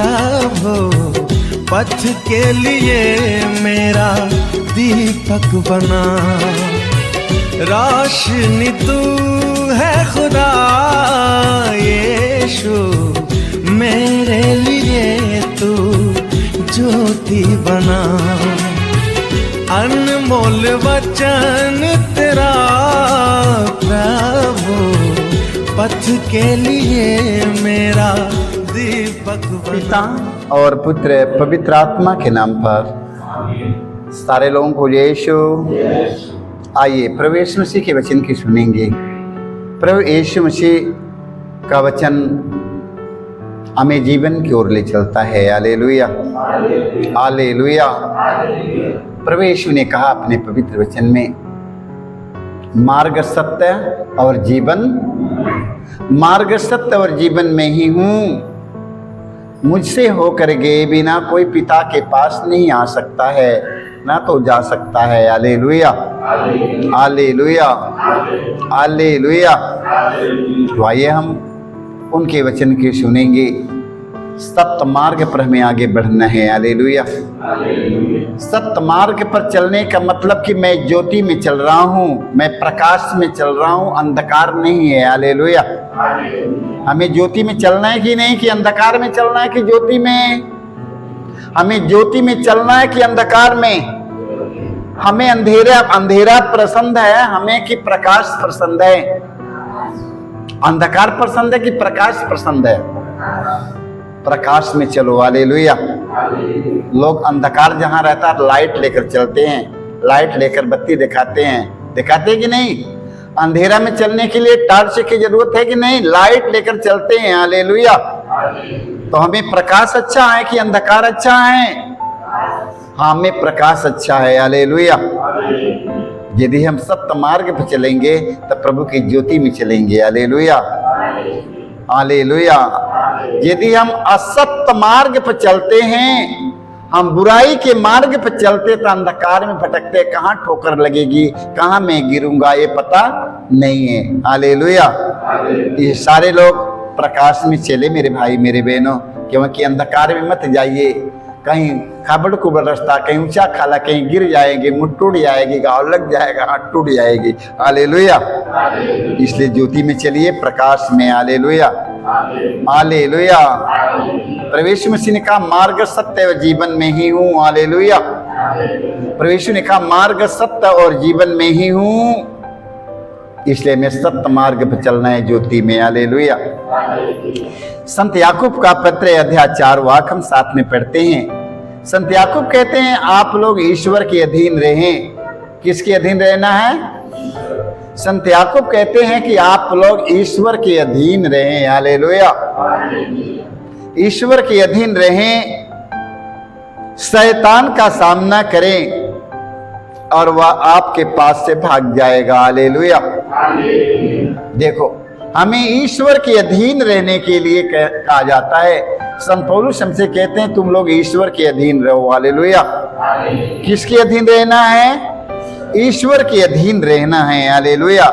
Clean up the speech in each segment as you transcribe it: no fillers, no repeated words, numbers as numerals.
प्रभु पथ के लिए मेरा दीपक बना। रोशनी तू है खुदा यीशु, मेरे लिए तू ज्योति बना। अनमोल वचन तेरा प्रभु पथ के लिए मेरा दीपक बना। पिता और पुत्र पवित्र आत्मा के नाम पर सारे लोगों को यीशु। आइए प्रभु यीशु मसीह के वचन की सुनेंगे। प्रभु यीशु मसीह का वचन हमें जीवन की ओर ले चलता है। Hallelujah, hallelujah. प्रभु यीशु ने कहा अपने पवित्र वचन में, मार्ग सत्य और जीवन, मार्ग सत्य और जीवन में ही हूँ, मुझसे होकर गए बिना कोई पिता के पास नहीं आ सकता है, ना तो जा सकता है। Hallelujah, hallelujah, hallelujah. तो आइए हम उनके वचन के सुनेंगे। सत्य मार्ग पर हमें आगे बढ़ना है। हालेलुया। सत्य मार्ग पर चलने का मतलब कि मैं ज्योति में चल रहा हूँ, मैं प्रकाश में चल रहा हूँ, अंधकार नहीं है। हालेलुया। हमें ज्योति में चलना है कि नहीं, कि अंधकार में चलना है कि ज्योति में? हमें ज्योति में चलना है कि अंधकार में? हमें अंधेरा पसंद है हमें कि प्रकाश पसंद है? अंधकार पसंद है कि प्रकाश पसंद है? प्रकाश में चलो। हालेलुया। लोग अंधकार जहां रहता है लाइट लेकर चलते हैं, लाइट लेकर बत्ती दिखाते हैं कि नहीं? अंधेरा में चलने के लिए टॉर्च की जरूरत है कि नहीं? लाइट लेकर चलते हैं। हालेलुया। तो हमें प्रकाश अच्छा है कि अंधकार अच्छा है? हमें प्रकाश अच्छा है। हालेलुया। यदि हम सत्य मार्ग पर चलेंगे तो प्रभु की ज्योति में चलेंगे। Hallelujah, hallelujah. यदि हम असत्य मार्ग पर चलते हैं, हम बुराई के मार्ग पर चलते तो अंधकार में भटकते, कहाँ ठोकर लगेगी, कहाँ मैं गिरूंगा ये पता नहीं है। हालेलुया। ये सारे लोग प्रकाश में चले मेरे भाई मेरे बहनों, क्योंकि अंधकार में मत जाइए। कहीं खाबड़ कुबड़ रास्ता, कहीं ऊंचा खाला, कहीं गिर जाएंगे, मुंह टूट जाएगी, घाव लग जाएगा, हाथ टूट जाएगी। हालेलुया। इसलिए ज्योति में चलिए, प्रकाश में। Hallelujah, hallelujah. प्रभु यीशु मसीह ने कहा मार्ग सत्य और जीवन में ही हूँ। हालेलुया। प्रभु यीशु ने कहा मार्ग सत्य और जीवन में ही हूँ, इसलिए मैं सत्य मार्ग पर चलना है, ज्योति में। हालेलुया। संत याकूब का पत्र अध्याय 4 वाक्य हम साथ में पढ़ते हैं। संत याकूब कहते हैं आप लोग ईश्वर के अधीन रहें। किसके अधीन रहना है? संत याकूब कहते हैं कि आप लोग ईश्वर के अधीन रहें। हालेलुया। ईश्वर के अधीन रहें, शैतान का सामना करें और वह आपके पास से भाग जाएगा। हालेलुया। देखो, हमें ईश्वर के अधीन रहने के लिए कहा जाता है। संत पौलुस हमसे कहते हैं तुम लोग ईश्वर के अधीन रहो। हालेलुया। किसके अधीन रहना है? ईश्वर के अधीन रहना है। हालेलुया।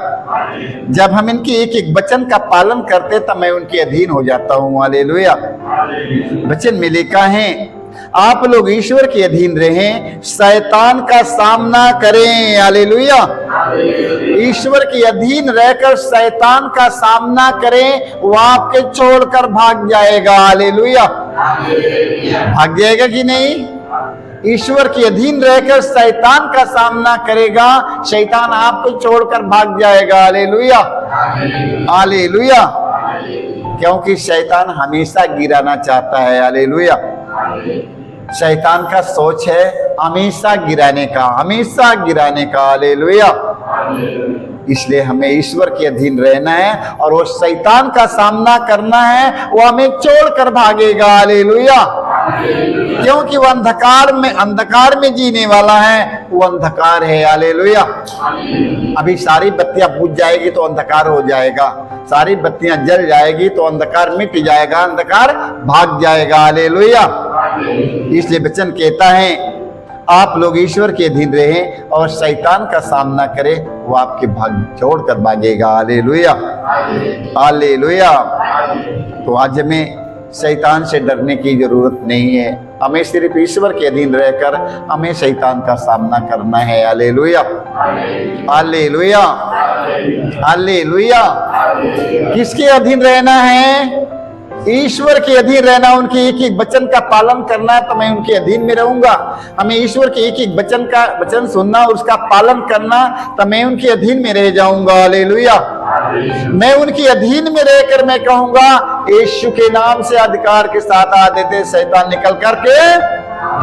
जब हम इनके एक एक वचन का पालन करते तब मैं उनके अधीन हो जाता हूँ। हालेलुया। वचन में लिखा है आप लोग ईश्वर के अधीन रहें, शैतान का सामना करें। हालेलुया। ईश्वर के अधीन रहकर शैतान का सामना करें, वो आपके छोड़कर भाग जाएगा। हालेलुया। भाग जाएगा कि नहीं? ईश्वर के अधीन रहकर शैतान का सामना करेगा, शैतान आपको छोड़कर भाग जाएगा। Hallelujah, hallelujah. क्योंकि शैतान हमेशा गिराना चाहता है। हालेलुया। शैतान का सोच है हमेशा गिराने का, हमेशा गिराने का। हालेलुया। इसलिए हमें ईश्वर के अधीन रहना है और वो शैतान का सामना करना है, वो हमें छोड़कर भागेगा। हालेलुया। क्योंकि वो अंधकार में जीने वाला है, वो अंधकार है। हालेलुया। अभी सारी बत्तियां बुझ जाएगी तो अंधकार हो जाएगा, सारी बत्तियां जल जाएगी तो अंधकार मिट जाएगा, अंधकार भाग जाएगा। हालेलुया। इसलिए वचन कहता है आप लोग ईश्वर के अधीन रहें और शैतान का सामना करें, वो आपके भाग छोड़कर भागेगा। Hallelujah, hallelujah. तो आज हमें शैतान से डरने की जरूरत नहीं है। हमें सिर्फ ईश्वर के अधीन रहकर हमें शैतान का सामना करना है। Hallelujah, hallelujah, hallelujah. किसके अधीन रहना है? ईश्वर के अधीन रहना। उनके एक एक वचन का पालन करना है तो मैं उनके अधीन में रहूंगा। हमें ईश्वर के एक एक वचन सुनना और उसका पालन करना तो मैं उनके अधीन में रह जाऊंगा। हालेलुया। मैं उनके अधीन में रहकर मैं कहूंगा यीशु के नाम से अधिकार के साथ आ देते शैतान निकल करके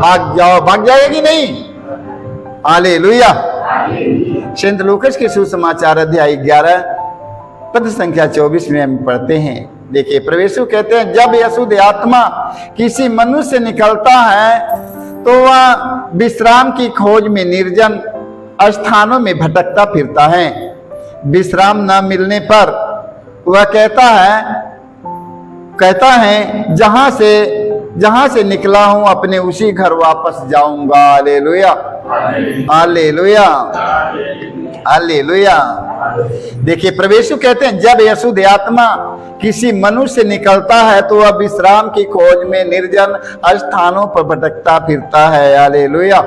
भाग जाओ। भाग जाएगी नहीं? हालेलुया। संत लूकास के सुसमाचार अध्याय 11 पद संख्या 24 में हम पढ़ते हैं। देखिए, प्रभु यीशु कहते हैं, जब अशुद्ध आत्मा किसी मनुष्य से निकलता है तो वह विश्राम की खोज में निर्जन स्थानों में भटकता फिरता है। विश्राम न मिलने पर वह कहता है जहां से निकला हूं अपने उसी घर वापस जाऊंगा। Hallelujah, hallelujah, hallelujah. देखिए, प्रभु यीशु कहते हैं, जब अशुद्ध आत्मा किसी मनुष्य से निकलता है तो वह विश्राम की खोज में निर्जन स्थानों पर भटकता फिरता है। हालेलुया।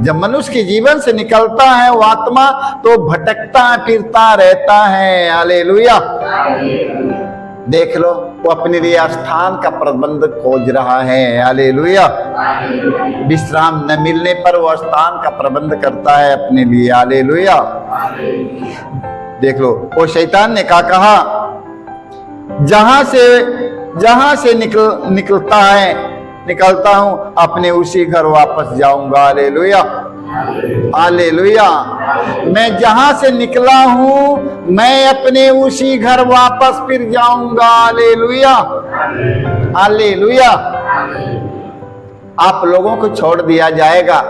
जब मनुष्य के जीवन से निकलता है वो आत्मा तो भटकता फिरता रहता है। हालेलुया। देख लो, वो अपने लिए स्थान का प्रबंध खोज रहा है। हालेलुया। विश्राम न मिलने पर वो स्थान का प्रबंध करता है अपने लिए। हालेलुया। देख लो, वो शैतान ने क्या कहा? जहां से निकलता हूं अपने उसी घर वापस जाऊंगा। Hallelujah, hallelujah. मैं जहां से निकला हूं मैं अपने उसी घर वापस फिर जाऊंगा। Hallelujah, hallelujah. आप लोगों को छोड़ दिया जाएगा।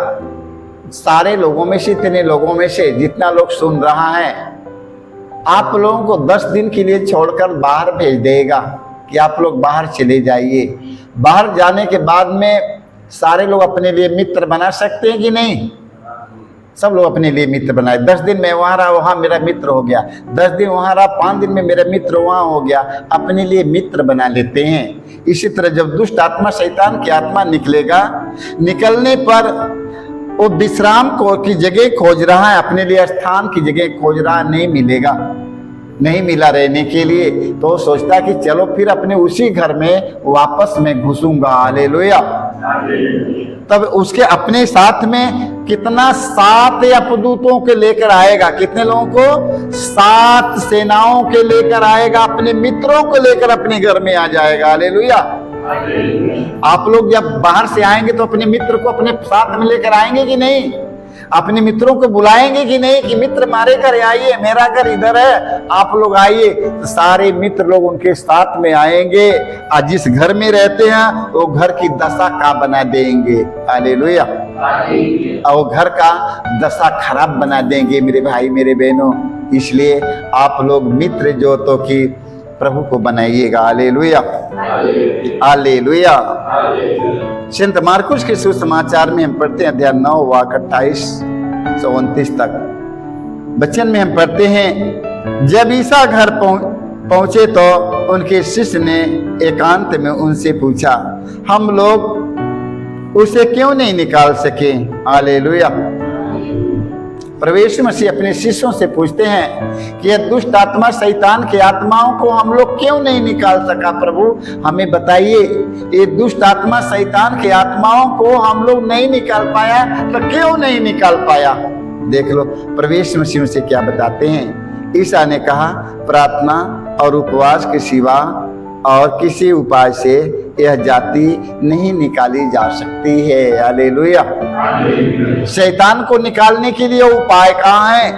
सारे लोगों में से, इतने लोगों में से जितना लोग सुन रहा है, आप लोगों को 10 दिन के लिए छोड़कर बाहर भेज देगा कि आप लोग बाहर चले जाइए। बाहर जाने के बाद में सारे लोग अपने लिए मित्र बना सकते हैं कि नहीं? सब लोग अपने लिए मित्र बनाए। 10 दिन मैं वहां रहा, वहां मेरा मित्र हो गया। 10 दिन वहां रहा, 5 दिन में मेरा मित्र वहां हो गया। अपने लिए मित्र बना लेते हैं। इसी तरह जब दुष्ट आत्मा, शैतान की आत्मा निकलेगा, निकलने पर वो विश्राम की जगह खोज रहा है, अपने लिए स्थान की जगह खोज रहा है, नहीं मिलेगा, नहीं मिला रहने के लिए, तो सोचता कि चलो फिर अपने उसी घर में वापस मैं घुसूंगा। हालेलुया। तब उसके अपने साथ में कितना 7 अपदूतों के लेकर आएगा। कितने लोगों को? 7 सेनाओं के लेकर आएगा। अपने मित्रों को लेकर अपने घर में आ जाएगा। हालेलुया। आप लोग जब बाहर से आएंगे तो अपने मित्र को अपने साथ में लेकर आएंगे कि नहीं? अपने मित्रों को बुलाएंगे कि नहीं कि मित्र हमारे घर आइए, मेरा घर इधर है, आप लोग आइए। तो सारे मित्र लोग उनके साथ में आएंगे और जिस घर में रहते हैं वो घर की दशा का बना देंगे। हालेलुया। और वो घर का दशा खराब बना देंगे मेरे भाई मेरे बहनों। इसलिए आप लोग मित्र जो तो कि प्रभु को बनाइएगा। Hallelujah, hallelujah. संत मार्कुस के सुसमाचार में हम पढ़ते हैं अध्याय 9 वाक्य 28 से 29 तक। वचन में हम पढ़ते हैं, जब ईसा घर पहुंचे तो उनके शिष्य ने एकांत में उनसे पूछा, हम लोग उसे क्यों नहीं निकाल सके? हालेलुया। प्रभु यीशु मसीह अपने शिष्यों से पूछते हैं कि यह दुष्ट आत्मा, शैतान की आत्माओं को हम लोग क्यों नहीं निकाल सका? प्रभु हमें बताइए, ये दुष्ट आत्मा, शैतान की आत्माओं को हम लोग नहीं निकाल पाया तो क्यों नहीं निकाल पाया? देख लो प्रभु यीशु मसीह उनसे क्या बताते हैं। ईसा ने कहा, प्रार्थना और उपवास के सिवा और किसी उपाय से यह जाति नहीं निकाली जा सकती है। हालेलुया। शैतान को निकालने के लिए उपाय कहाँ है?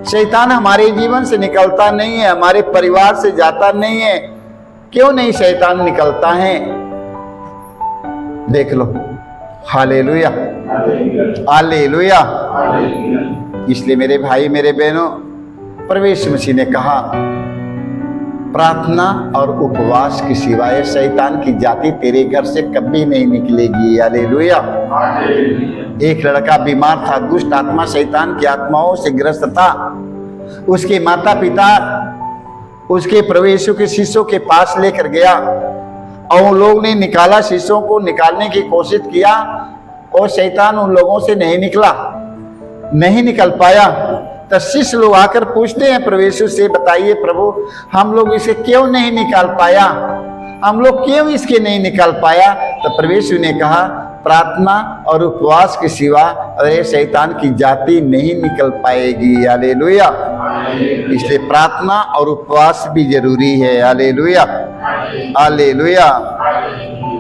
शैतान हमारे जीवन से निकलता नहीं है, हमारे परिवार से जाता नहीं है। क्यों नहीं शैतान निकलता है? देख लो। Hallelujah, hallelujah. इसलिए मेरे भाई मेरे बहनों, प्रभु यीशु मसीह ने कहा, प्रार्थना और उपवास के सिवाय शैतान की जाति तेरे घर से कभी नहीं निकलेगी। हालेलुया। एक लड़का बीमार था, दुष्ट आत्मा शैतान की आत्माओं से ग्रस्त था। उसके माता पिता उसके प्रभु यीशु के शिष्यों के पास लेकर गया और उन लोग ने निकाला, शिष्यों को निकालने की कोशिश किया और शैतान उन लोगों से नहीं निकला, नहीं निकल पाया। तो शिष्य लोग आकर पूछते हैं प्रभु यीशु से, बताइए प्रभु, हम लोग इसे क्यों नहीं निकाल पाया, हम लोग क्यों इसके नहीं निकाल पाया? तो प्रभु यीशु ने कहा, प्रार्थना और उपवास के सिवा अरे शैतान की जाति नहीं निकल पाएगी। हालेलुया। इसलिए प्रार्थना और उपवास भी जरूरी है। Hallelujah, hallelujah,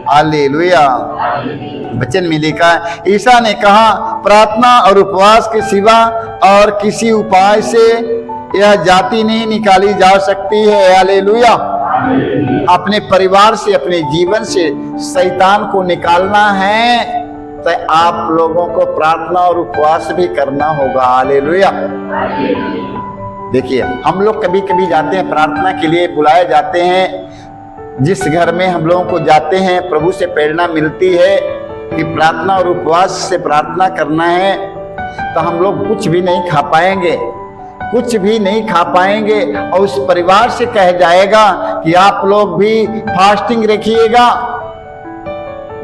hallelujah. वचन में लिखा है, ईसा ने कहा, प्रार्थना और उपवास के सिवा और किसी उपाय से यह जाति नहीं निकाली जा सकती है। हालेलुया। अपने परिवार से, अपने जीवन से शैतान को निकालना है तो आप लोगों को प्रार्थना और उपवास भी करना होगा। हालेलुया। देखिए, हम लोग कभी कभी जाते हैं प्रार्थना के लिए, बुलाए जाते हैं, जिस घर में हम लोगों को जाते हैं प्रभु से प्रेरणा मिलती है कि प्रार्थना और उपवास से प्रार्थना करना है, तो हम लोग कुछ भी नहीं खा पाएंगे, कुछ भी नहीं खा पाएंगे। और उस परिवार से कह जाएगा कि आप लोग भी फास्टिंग रखिएगा।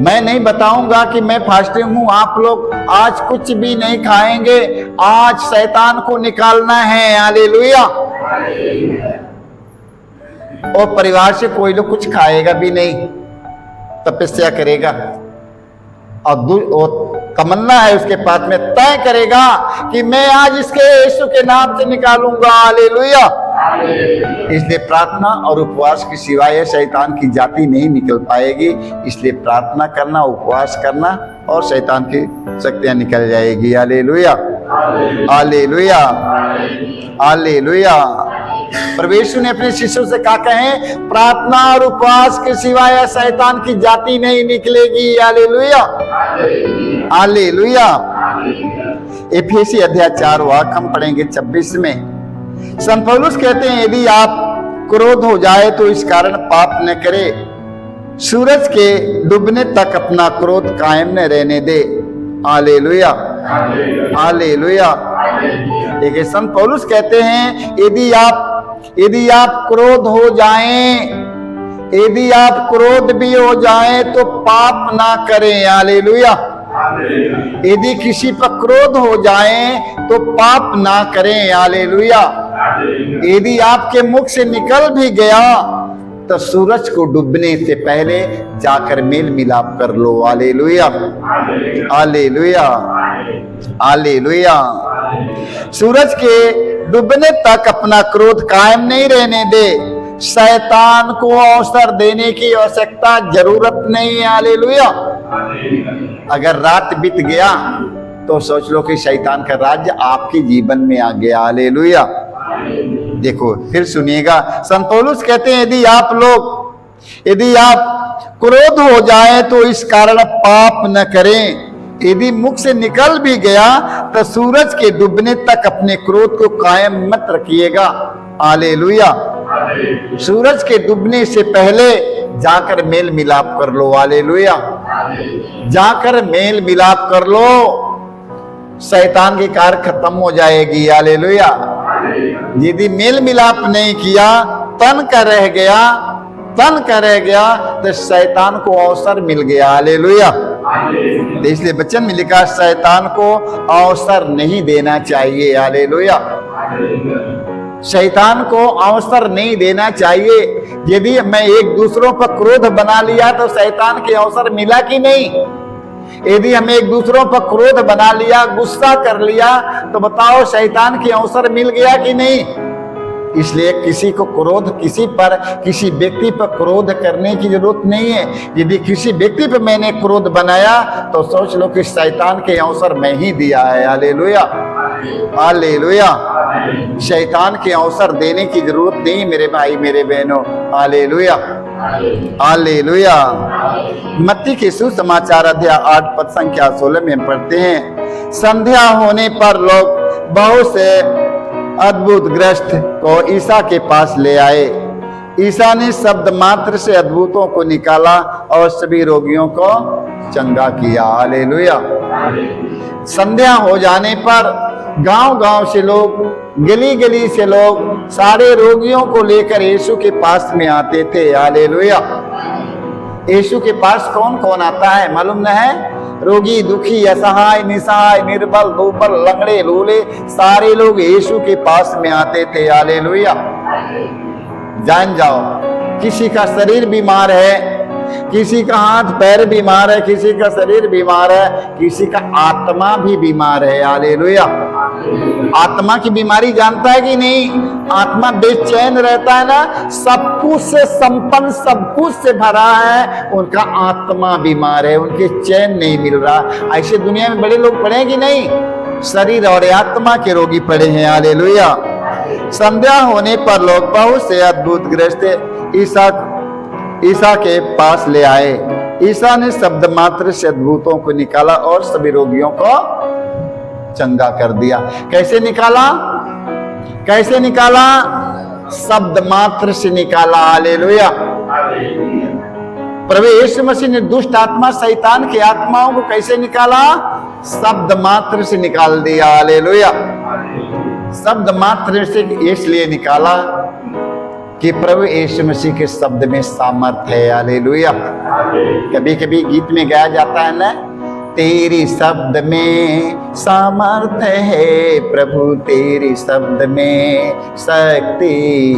मैं नहीं बताऊंगा कि मैं फास्टिंग हूं, आप लोग आज कुछ भी नहीं खाएंगे, आज शैतान को निकालना है। हालेलुया। और परिवार से कोई लोग कुछ खाएगा भी नहीं, तपस्या करेगा और तमन्ना है उसके पास में, तय करेगा कि मैं आज इसके यीशु के नाम से निकालूंगा। हालेलुया। इसलिए प्रार्थना और उपवास के सिवाय शैतान की जाति नहीं निकल पाएगी। इसलिए प्रार्थना करना, उपवास करना और शैतान की शक्तियां निकल जाएगी। Hallelujah, hallelujah, hallelujah. प्रभु यीशु ने अपने शिष्यों से कहा, कहें प्रार्थना और उपवास के सिवाय शैतान की जाति नहीं निकलेगी। Hallelujah, hallelujah. एफेसी अध्याय 4 वाक्य हम पढ़ेंगे 26 में। संत पौलुस कहते हैं, यदि आप क्रोध हो जाए तो इस कारण पाप न करे, सूरज के डूबने तक अपना क्रोध कायम न रहने दे। Hallelujah, hallelujah. देखिए, संत पौलुस कहते हैं, यदि आप क्रोध हो जाएं, यदि आप क्रोध भी हो जाएं तो पाप ना करें। हालेलुया। यदि किसी पर क्रोध हो जाए तो पाप ना करें। हालेलुया। यदि आपके मुख से निकल भी गया तो सूरज को डूबने से पहले जाकर मेल मिलाप कर लो। Hallelujah, hallelujah, hallelujah. सूरज के डूबने तक अपना क्रोध कायम नहीं रहने दे। शैतान को अवसर देने की आवश्यकता, जरूरत नहीं है। हालेलुया। अगर रात बीत गया तो सोच लो कि शैतान का राज्य आपके जीवन में आ गया। हालेलुया। देखो, फिर सुनिएगा, संत पौलुस कहते हैं, यदि आप क्रोध हो जाए तो इस कारण पाप न करें। यदि मुख से निकल भी गया तो सूरज के डूबने तक अपने क्रोध को कायम मत रखिएगा। हालेलुया। सूरज के डूबने से पहले जाकर मेल मिलाप कर लो। हालेलुया। जाकर मेल मिलाप कर लो, शैतान की कार खत्म हो जाएगी। हालेलुया। यदि मेल मिलाप नहीं किया, तन का रह गया तो शैतान को अवसर मिल गया। हालेलुया। इसलिए वचन में लिखा, शैतान को अवसर नहीं देना चाहिए। हालेलुया। शैतान को अवसर नहीं देना चाहिए। यदि मैं एक दूसरों पर क्रोध बना लिया तो शैतान के अवसर मिला कि नहीं? यदि हम एक दूसरों पर क्रोध बना लिया, गुस्सा कर लिया, तो बताओ शैतान के अवसर मिल गया कि नहीं? इसलिए किसी को क्रोध, किसी व्यक्ति पर क्रोध करने की जरूरत नहीं है। यदि किसी व्यक्ति पर मैंने क्रोध बनाया तो सोच लो कि शैतान के अवसर मैं ही दिया है। Hallelujah, hallelujah. शैतान के अवसर देने की जरूरत नहीं मेरे भाई, मेरे बहनों। Hallelujah, hallelujah. मत्ती के सुसमाचार अध्याय 8 पद संख्या 16 में पढ़ते हैं, संध्या होने पर लोग बहुत से अद्भुत ग्रस्त को ईसा के पास ले आए। ईसा ने शब्द मात्र से अद्भुतों को निकाला और सभी रोगियों को चंगा किया। हालेलुया। संध्या हो जाने पर गांव-गांव से लोग, गली-गली से लोग सारे रोगियों को लेकर यीशु के पास में आते थे। हालेलुया। यीशु के पास कौन कौन आता है मालूम न है? रोगी, दुखी, असहाय, निसहाय, निर्बल, दुर्बल, लंगड़े, लूले, सारे लोग यीशु के पास में आते थे। हालेलुया। जान जाओ, किसी का शरीर बीमार है, किसी का हाथ पैर बीमार है, किसी का शरीर बीमार है, किसी का आत्मा भी बीमार है। हालेलुया। आत्मा की बीमारी जानता है कि नहीं? आत्मा बेचैन रहता है ना, सब कुछ से संपन्न, सब कुछ से भरा है, उनका आत्मा बीमार है, उनके चैन नहीं मिल रहा। ऐसे दुनिया में बड़े लोग पड़े कि नहीं? शरीर और आत्मा के रोगी पड़े हैं। हालेलुया। संध्या होने पर लोग बहुत से अद्भुत ग्रस्त ईसा के पास ले आए। ईसा ने शब्द मात्र से अद्भुतों को निकाला और सभी रोगियों को चंगा कर दिया। कैसे निकाला? कैसे निकाला? शब्द मात्र से निकाला। हालेलुया। प्रभु यीशु मसीह ने दुष्ट आत्मा, शैतान की आत्माओं को कैसे निकाला? शब्द मात्र से निकाल दिया। हालेलुया। शब्द मात्र से इसलिए निकाला कि प्रभु यीशु मसीह के शब्द में सामर्थ्य है। हालेलुया। कभी कभी गीत में गाया जाता है ना, तेरी शब्द में सामर्थ्य है प्रभु, तेरी शब्द में शक्ति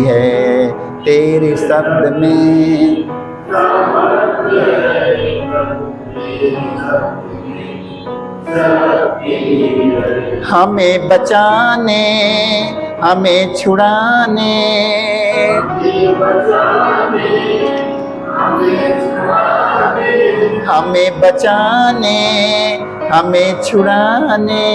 है, तेरे शब्द में सामर्थ्य है प्रभु, तेरी शब्द में शक्ति है। हमें बचाने, हमें छुड़ाने, हमें बचाने, हमें छुड़ाने,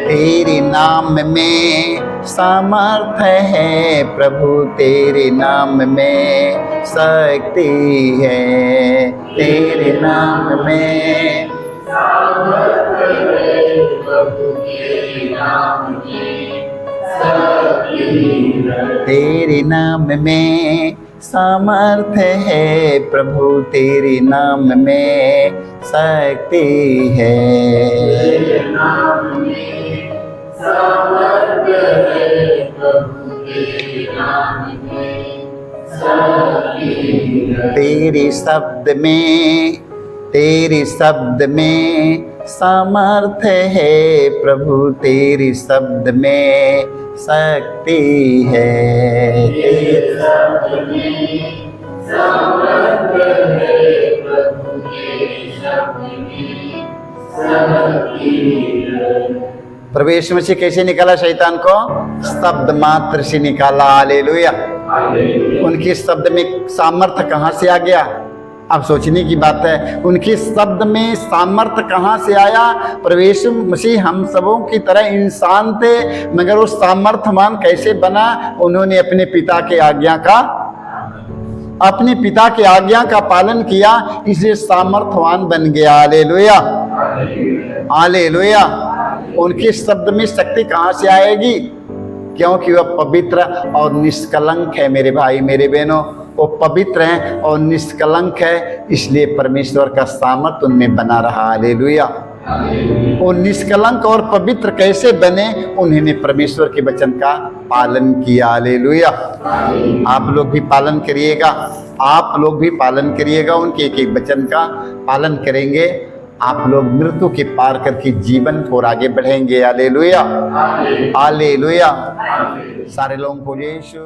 तेरे नाम में सामर्थ्य है प्रभु, तेरे नाम में शक्ति है, तेरे नाम में सामर्थ्य है प्रभु, तेरे नाम में तेरे नाम में सामर्थ्य है प्रभु, तेरे नाम में शक्ति है, तेरे नाम में सामर्थ्य है प्रभु, तेरे नाम में शक्ति है। तेरे शब्द में, तेरे शब्द में सामर्थ्य है प्रभु, तेरे शब्द में शक्ति है, तेरे शब्द में सामर्थ्य है प्रभु, तेरे शब्द में शक्ति है। प्रभु यीशु मसीह कैसे निकाला शैतान को? शब्द मात्र से निकाला। हालेलुया। उनके शब्द में सामर्थ्य कहाँ से आ गया? अब सोचने की बात है, उनके शब्द में सामर्थ्य कहाँ से आया? प्रभु यीशु मसीह हम सबों की तरह इंसान थे, मगर वो सामर्थ्यवान कैसे बना? उन्होंने अपने पिता के आज्ञा का पालन किया, इसलिए सामर्थ्यवान बन गया। हालेलुया। हालेलुया। उनके शब्द में शक्ति कहाँ से आएगी? क्योंकि वह पवित्र और निष्कलंक है। मेरे भाई, मेरे बहनों, वो पवित्र हैं और निष्कलंक है, इसलिए परमेश्वर का सामर्थ्य उनमें बना रहा। हालेलुया। वो निष्कलंक और पवित्र कैसे बने? उन्होंने परमेश्वर के वचन का पालन किया। हालेलुया। आप लोग भी पालन करिएगा, आप लोग भी पालन करिएगा, उनके एक एक वचन का पालन करेंगे, आप लोग मृत्यु के पार करके जीवन को आगे बढ़ेंगे। हालेलुया। हालेलुया। सारे लोगों को यीशु